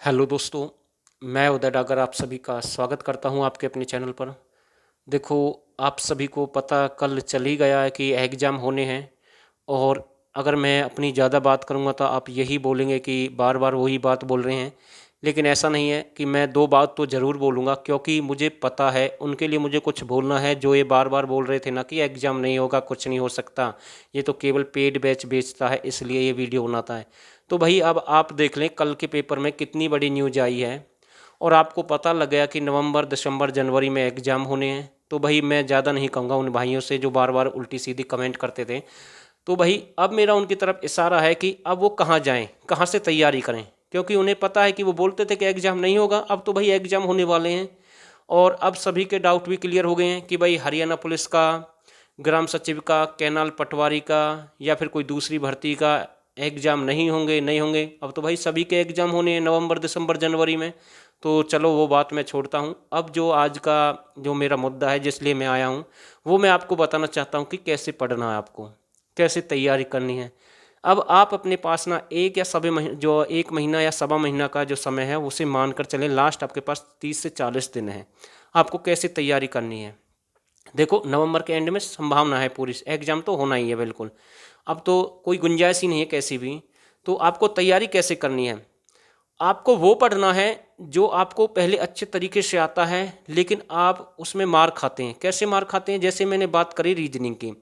Hello दोस्तों, मैं उदय डागर आप सभी का स्वागत करता हूं आपके अपने चैनल पर। देखो, आप सभी को पता कल चल ही गया है कि एग्ज़ाम होने हैं। और अगर मैं अपनी ज़्यादा बात करूंगा तो आप यही बोलेंगे कि बार बार वही बात बोल रहे हैं। लेकिन ऐसा नहीं है कि मैं दो बात तो ज़रूर बोलूँगा, क्योंकि मुझे पता है उनके लिए मुझे कुछ बोलना है जो ये बार बार बोल रहे थे ना कि एग्ज़ाम नहीं होगा, कुछ नहीं हो सकता, ये तो केवल पेड बैच बेचता है, इसलिए ये वीडियो बनाता है। तो भाई अब आप देख लें कल के पेपर में कितनी बड़ी न्यूज आई है। और आपको पता लग गया कि नवंबर दिसंबर जनवरी में एग्ज़ाम होने हैं। तो भाई मैं ज़्यादा नहीं कहूँगा उन भाइयों से जो बार बार उल्टी सीधी कमेंट करते थे। तो भाई अब मेरा उनकी तरफ इशारा है कि अब वो कहाँ जाएं, कहाँ से तैयारी करें, क्योंकि उन्हें पता है कि वो बोलते थे कि एग्ज़ाम नहीं होगा, अब तो भाई एग्ज़ाम होने वाले हैं। और अब सभी के डाउट भी क्लियर हो गए हैं कि भाई हरियाणा पुलिस का, ग्राम सचिव का, कैनाल पटवारी का या फिर कोई दूसरी भर्ती का एग्ज़ाम नहीं होंगे। अब तो भाई सभी के एग्ज़ाम होने हैं नवंबर दिसंबर जनवरी में। तो चलो वो बात मैं छोड़ता हूँ। अब जो आज का जो मेरा मुद्दा है जिसलिए मैं आया हूँ, वो मैं आपको बताना चाहता हूँ कि कैसे पढ़ना है आपको, कैसे तैयारी करनी है। अब आप अपने पास ना एक या सवा महीने, जो एक महीना या सवा महीना का जो समय है उसे मान कर चलें, लास्ट आपके पास 30 से 40 दिन है। आपको कैसे तैयारी करनी है? देखो, नवंबर के एंड में संभावना है पूरी, एग्ज़ाम तो होना ही है बिल्कुल। अब तो कोई गुंजाइश ही नहीं है कैसी भी। तो आपको तैयारी कैसे करनी है? आपको वो पढ़ना है जो आपको पहले अच्छे तरीके से आता है, लेकिन आप उसमें मार खाते हैं। कैसे मार खाते हैं? जैसे मैंने बात करी रीजनिंग की।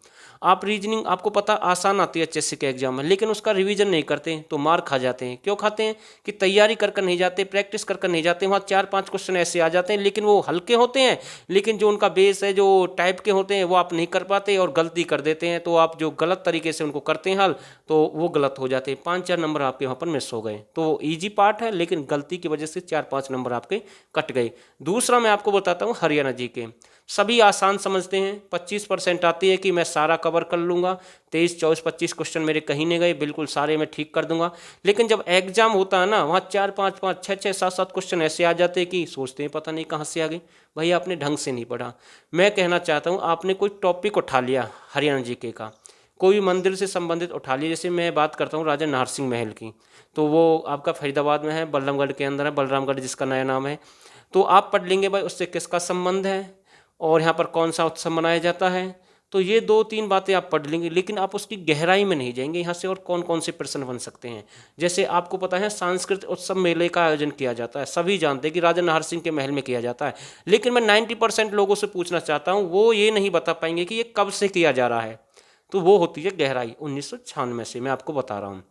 आप रीजनिंग आपको पता आसान आती है एचएससी के एग्जाम में, लेकिन उसका रिवीजन नहीं करते तो मार खा जाते हैं। क्यों खाते हैं? कि तैयारी कर कर नहीं जाते, प्रैक्टिस कर कर नहीं जाते। वहाँ 4-5 क्वेश्चन ऐसे आ जाते हैं, लेकिन वो हल्के होते हैं, लेकिन जो उनका बेस है, जो टाइप के होते हैं, वो आप नहीं कर पाते और गलती कर देते हैं। तो आप जो गलत तरीके से उनको करते हैं हल, तो वो गलत हो जाते हैं। 5-4 नंबर आपके वहाँ पर मिस हो गए। तो वो ईजी पार्ट है, लेकिन गलती की वजह से 4-5 नंबर आपके कट गए। दूसरा मैं आपको बताता हूँ हरियाणा जी के। सभी आसान समझते हैं, 25% आती है कि मैं सारा कवर कर लूँगा, 23, 24, 25 क्वेश्चन मेरे कहीं नहीं गए, बिल्कुल सारे मैं ठीक कर दूंगा। लेकिन जब एग्जाम होता है ना, वहाँ 4-5-5 6-6 7-7 क्वेश्चन ऐसे आ जाते हैं कि सोचते हैं पता नहीं कहाँ से आ गए। भाई आपने ढंग से नहीं पढ़ा। मैं कहना चाहता हूँ, आपने कोई टॉपिक उठा लिया हरियाणा जीके का, कोई मंदिर से संबंधित उठा लिया। जैसे मैं बात करता हूँ राजा नाहर महल की, तो वो आपका फरीदाबाद में है, बलरामगढ़ के अंदर है, बलरामगढ़ जिसका नया नाम है। तो आप पढ़ लेंगे भाई उससे किसका संबंध है और यहाँ पर कौन सा उत्सव मनाया जाता है। तो ये 2-3 बातें आप पढ़ लेंगे, लेकिन आप उसकी गहराई में नहीं जाएंगे यहाँ से और कौन कौन से प्रश्न बन सकते हैं। जैसे आपको पता है सांस्कृतिक उत्सव मेले का आयोजन किया जाता है, सभी जानते हैं कि राजा नाहर सिंह के महल में किया जाता है। लेकिन मैं 90% लोगों से पूछना चाहता हूँ, वो ये नहीं बता पाएंगे कि ये कब से किया जा रहा है। तो वो होती है गहराई, 1996 से मैं आपको बता रहा हूँ।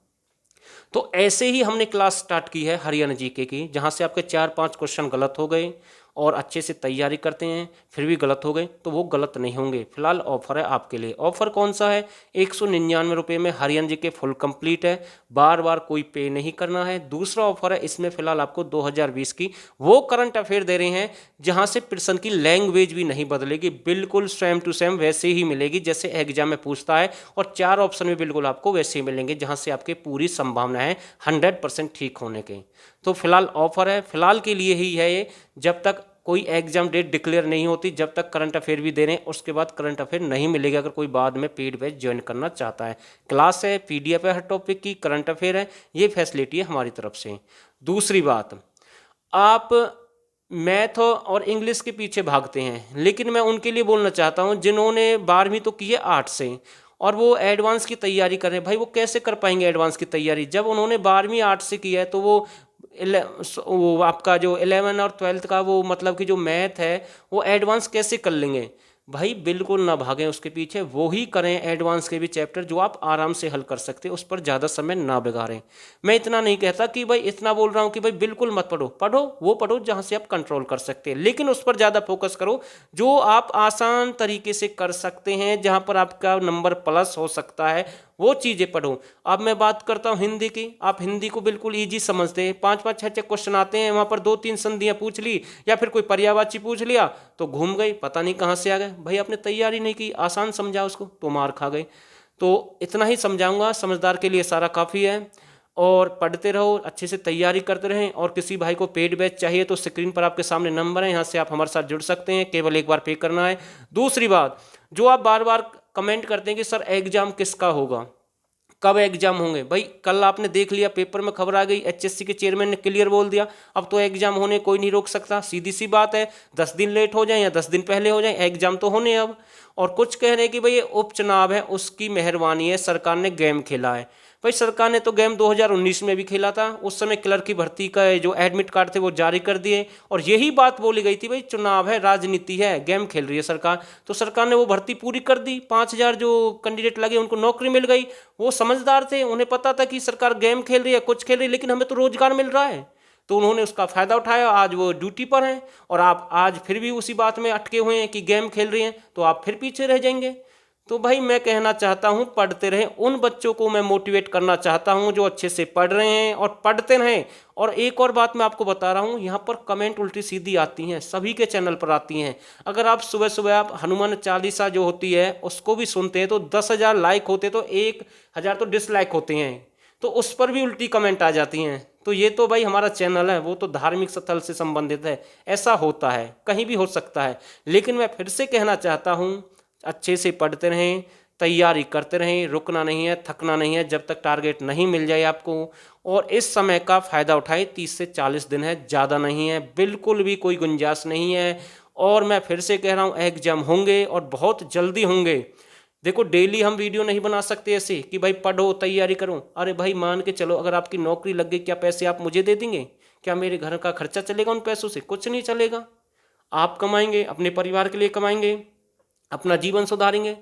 तो ऐसे ही हमने क्लास स्टार्ट की है हरियाणा जीके की, जहाँ से आपके 4-5 क्वेश्चन गलत हो गए और अच्छे से तैयारी करते हैं फिर भी गलत हो गए, तो वो गलत नहीं होंगे। फिलहाल ऑफर है आपके लिए। ऑफर कौन सा है? 199 रुपये में हरियाणा जीके फुल कंप्लीट है, बार बार कोई पे नहीं करना है। दूसरा ऑफर है, इसमें फिलहाल आपको 2020 की वो करंट अफेयर दे रहे हैं जहाँ से प्रश्न की लैंग्वेज भी नहीं बदलेगी, बिल्कुल सेम टू सेम वैसे ही मिलेगी जैसे एग्जाम में पूछता है। और 4 ऑप्शन भी बिल्कुल आपको वैसे ही मिलेंगे जहाँ से आपकी पूरी संभावना है 100% ठीक होने की। तो फिलहाल ऑफर है, फिलहाल के लिए ही है ये। जब तक कोई एग्जाम डेट डिक्लेयर नहीं होती, जब तक करंट अफेयर भी दे रहे हैं, उसके बाद करंट अफेयर नहीं मिलेगा अगर कोई बाद में पेड बैच ज्वाइन करना चाहता है। क्लास है, पीडीएफ है हर टॉपिक की, करंट अफेयर है, ये फैसिलिटी है हमारी तरफ से। दूसरी बात, आप मैथ और इंग्लिश के पीछे भागते हैं, लेकिन मैं उनके लिए बोलना चाहता हूं जिन्होंने 12वीं तो की है आर्ट से और वो एडवांस की तैयारी कर रहे हैं। भाई वो कैसे कर पाएंगे एडवांस की तैयारी जब उन्होंने 12वीं आर्ट से की है? तो वो आपका जो 11 और 12th का वो मतलब कि जो मैथ है वो एडवांस कैसे कर लेंगे? भाई बिल्कुल ना भागें उसके पीछे, वो ही करें एडवांस के भी चैप्टर जो आप आराम से हल कर सकते हैं, उस पर ज़्यादा समय ना बिगाड़ें। मैं इतना नहीं कहता कि भाई, इतना बोल रहा हूँ कि भाई बिल्कुल मत पढ़ो, पढ़ो वो पढ़ो जहाँ से आप कंट्रोल कर सकते हैं, लेकिन उस पर ज़्यादा फोकस करो जो आप आसान तरीके से कर सकते हैं, जहाँ पर आपका नंबर प्लस हो सकता है, वो चीज़ें पढ़ो। अब मैं बात करता हूँ हिंदी की। आप हिंदी को बिल्कुल ईजी समझते हैं, 5-5 6-6 क्वेश्चन आते हैं, वहाँ पर 2-3 संधियाँ पूछ ली या फिर कोई पर्यायवाची पूछ लिया तो घूम गई, पता नहीं कहाँ से आ गए। भाई आपने तैयारी नहीं की, आसान समझा उसको तो मार खा गए। तो इतना ही समझाऊंगा, समझदार के लिए सारा काफ़ी है। और पढ़ते रहो, अच्छे से तैयारी करते रहें। और किसी भाई को पेड बैच चाहिए तो स्क्रीन पर आपके सामने नंबर है, यहाँ से आप हमारे साथ जुड़ सकते हैं, केवल एक बार पे करना है। दूसरी बात, जो आप बार बार कमेंट करते हैं कि सर एग्जाम किसका होगा, कब एग्जाम होंगे भाई? कल आपने देख लिया पेपर में खबर आ गई, एचएससी के चेयरमैन ने क्लियर बोल दिया अब तो एग्जाम होने कोई नहीं रोक सकता। सीधी सी बात है, 10 दिन लेट हो जाए या 10 दिन पहले हो जाए, एग्जाम तो होने अब। और कुछ कह रहे हैं कि भाई ये उपचुनाव है, उसकी मेहरबानी है, सरकार ने गेम खेला है। भाई सरकार ने तो गेम 2019 में भी खेला था, उस समय क्लर्क की भर्ती का जो एडमिट कार्ड थे वो जारी कर दिए, और यही बात बोली गई थी भाई चुनाव है, राजनीति है, गेम खेल रही है सरकार। तो सरकार ने वो भर्ती पूरी कर दी, 5,000 जो कैंडिडेट लगे उनको नौकरी मिल गई। वो समझदार थे, उन्हें पता था कि सरकार गेम खेल रही है, कुछ खेल रही है, लेकिन हमें तो रोजगार मिल रहा है। तो उन्होंने उसका फायदा उठाया, आज वो ड्यूटी पर हैं, और आप आज फिर भी उसी बात में अटके हुए हैं कि गेम खेल रही हैं, तो आप फिर पीछे रह जाएंगे। तो भाई मैं कहना चाहता हूँ पढ़ते रहें, उन बच्चों को मैं मोटिवेट करना चाहता हूँ जो अच्छे से पढ़ रहे हैं और पढ़ते रहें। और एक और बात मैं आपको बता रहा हूँ, यहाँ पर कमेंट उल्टी सीधी आती हैं, सभी के चैनल पर आती हैं। अगर आप सुबह सुबह आप हनुमान चालीसा जो होती है उसको भी सुनते हैं तो 10,000 लाइक होते तो 1,000 तो डिसलाइक होते हैं, तो उस पर भी उल्टी कमेंट आ जाती हैं। तो ये तो भाई हमारा चैनल है, वो तो धार्मिक स्थल से संबंधित है, ऐसा होता है, कहीं भी हो सकता है। लेकिन मैं फिर से कहना चाहता हूँ अच्छे से पढ़ते रहें, तैयारी करते रहें, रुकना नहीं है, थकना नहीं है जब तक टारगेट नहीं मिल जाए आपको। और इस समय का फ़ायदा उठाएं, 30 से 40 दिन है, ज़्यादा नहीं है, बिल्कुल भी कोई गुंजाइश नहीं है। और मैं फिर से कह रहा हूँ एग्जाम होंगे और बहुत जल्दी होंगे। देखो डेली हम वीडियो नहीं बना सकते ऐसे कि भाई पढ़ो तैयारी करो। अरे भाई मान के चलो अगर आपकी नौकरी लग गई, क्या पैसे आप मुझे दे देंगे? क्या मेरे घर का खर्चा चलेगा उन पैसों से? कुछ नहीं चलेगा। आप कमाएंगे, अपने परिवार के लिए कमाएंगे, अपना जीवन सुधारेंगे।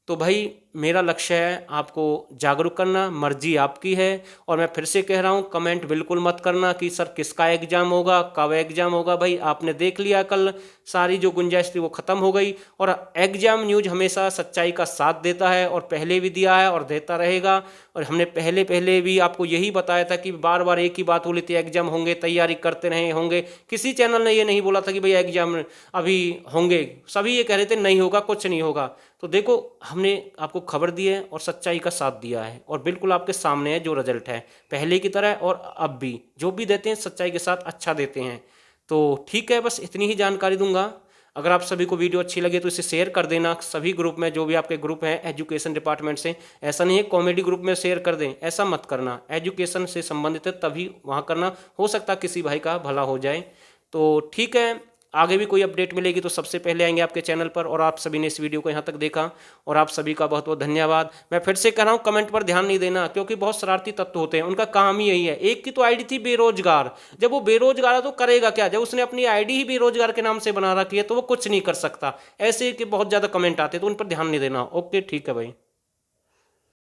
तो भाई मेरा लक्ष्य है आपको जागरूक करना, मर्जी आपकी है। और मैं फिर से कह रहा हूँ कमेंट बिल्कुल मत करना कि सर किसका एग्जाम होगा, कब एग्जाम होगा। भाई आपने देख लिया कल सारी जो गुंजाइश थी वो ख़त्म हो गई। और एग्जाम न्यूज हमेशा सच्चाई का साथ देता है, और पहले भी दिया है और देता रहेगा। और हमने पहले पहले भी आपको यही बताया था कि बार बार एक ही बात बोली थी, एग्जाम होंगे, तैयारी करते रहे होंगे। किसी चैनल ने ये नहीं बोला था कि भाई एग्जाम अभी होंगे, सभी ये कह रहे थे नहीं होगा, कुछ नहीं होगा। तो देखो हमने आपको खबर दी है और सच्चाई का साथ दिया है, और बिल्कुल आपके सामने है जो रिजल्ट है, पहले की तरह और अब भी जो भी देते हैं सच्चाई के साथ अच्छा देते हैं। तो ठीक है, बस इतनी ही जानकारी दूंगा। अगर आप सभी को वीडियो अच्छी लगे तो इसे शेयर कर देना सभी ग्रुप में, जो भी आपके ग्रुप हैं एजुकेशन डिपार्टमेंट से। ऐसा नहीं है कॉमेडी ग्रुप में शेयर कर दें, ऐसा मत करना, एजुकेशन से संबंधित है तभी वहाँ करना, हो सकता किसी भाई का भला हो जाए। तो ठीक है, आगे भी कोई अपडेट मिलेगी तो सबसे पहले आएंगे आपके चैनल पर। और आप सभी ने इस वीडियो को यहाँ तक देखा, और आप सभी का बहुत बहुत धन्यवाद। मैं फिर से कह रहा हूँ कमेंट पर ध्यान नहीं देना, क्योंकि बहुत शरारती तत्व होते हैं, उनका काम ही यही है। एक की तो आईडी थी बेरोजगार, जब वो बेरोजगार है तो करेगा क्या? जब उसने अपनी आईडी ही बेरोजगार के नाम से बना रखी है तो वो कुछ नहीं कर सकता। ऐसे कि बहुत ज़्यादा कमेंट आते हैं तो उन पर ध्यान नहीं देना। ओके ठीक है भाई।